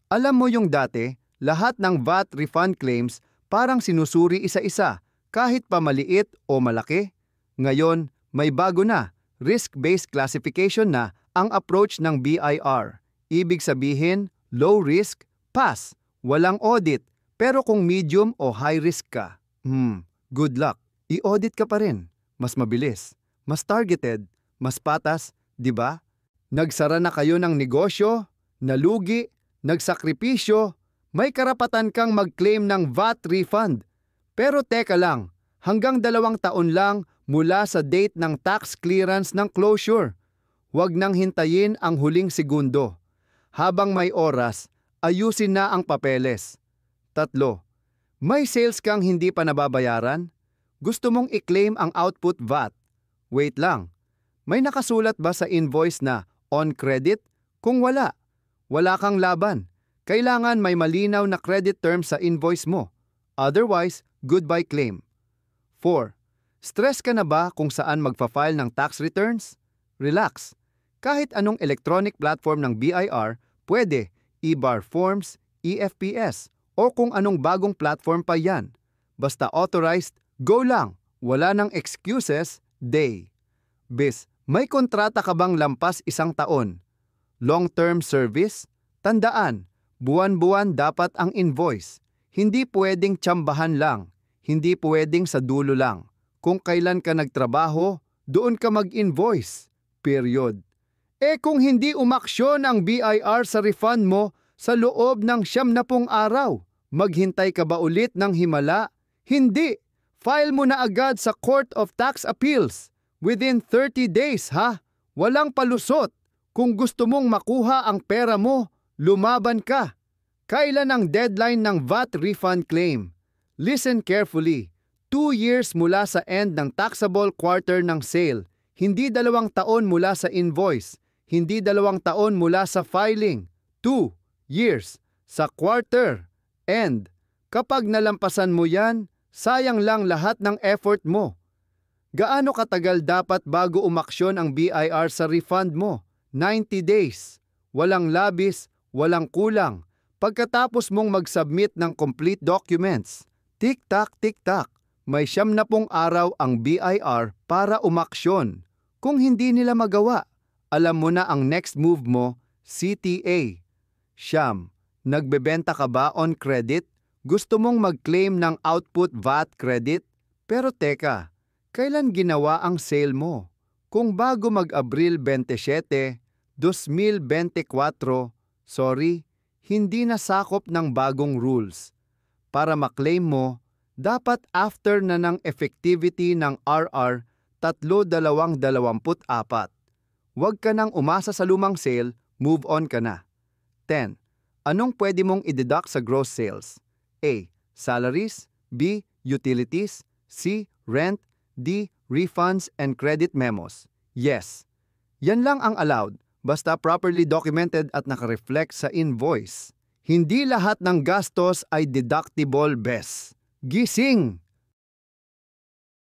Alam mo yung dati, lahat ng VAT refund claims parang sinusuri isa-isa, kahit pa maliit o malaki. Ngayon, may bago na, risk-based classification na ang approach ng BIR. Ibig sabihin, low risk, pass, walang audit. Pero kung medium o high risk ka, good luck. I-audit ka pa rin. Mas mabilis, mas targeted, mas patas, di ba? Nagsara na kayo ng negosyo, nalugi, nagsakripisyo, may karapatan kang mag-claim ng VAT refund. Pero teka lang, hanggang 2 taon lang mula sa date ng tax clearance ng closure. Huwag nang hintayin ang huling segundo. Habang may oras, ayusin na ang papeles. 3. May sales kang hindi pa nababayaran? Gusto mong i-claim ang output VAT? Wait lang, may nakasulat ba sa invoice na on credit? Kung wala, wala kang laban. Kailangan may malinaw na credit term sa invoice mo. Otherwise, goodbye claim. 4. Stress ka na ba kung saan magfa-file ng tax returns? Relax. Kahit anong electronic platform ng BIR, pwede e-bar forms, EFPS, o kung anong bagong platform pa yan. Basta authorized, go lang. Wala nang excuses, day. Bis, may kontrata ka bang lampas 1 taon? Long-term service? Tandaan, buwan-buwan dapat ang invoice. Hindi pwedeng tsambahan lang. Hindi pwedeng sa dulo lang. Kung kailan ka nagtrabaho, doon ka mag-invoice. Period. Kung hindi umaksyon ang BIR sa refund mo sa loob ng 90 araw, maghintay ka ba ulit ng himala? Hindi! File mo na agad sa Court of Tax Appeals. Within 30 days, ha? Walang palusot. Kung gusto mong makuha ang pera mo, lumaban ka. Kailan ang deadline ng VAT refund claim? Listen carefully. 2 years mula sa end ng taxable quarter ng sale. Hindi 2 taon mula sa invoice. Hindi 2 taon mula sa filing. 2 years sa quarter end. Kapag nalampasan mo yan, sayang lang lahat ng effort mo. Gaano katagal dapat bago umaksyon ang BIR sa refund mo? 90 days. Walang labis, walang kulang. Pagkatapos mong mag-submit ng complete documents, tik-tak, tik-tak, may 90 araw ang BIR para umaksyon. Kung hindi nila magawa, alam mo na ang next move mo, CTA. Siyam, nagbebenta ka ba on credit? Gusto mong mag-claim ng output VAT credit? Pero teka, kailan ginawa ang sale mo? Kung bago mag-Abril 27, 2024, sorry, hindi na sakop ng bagong rules. Para ma-claim mo, dapat after na ng effectivity ng RR 3224. Huwag ka nang umasa sa lumang sale, move on ka na. 10. Anong pwede mong i-deduct sa gross sales? A. Salaries. B. Utilities. C. Rent. D. Refunds and credit memos. Yes. Yan lang ang allowed, basta properly documented at nakareflect sa invoice. Hindi lahat ng gastos ay deductible, bes. Gising!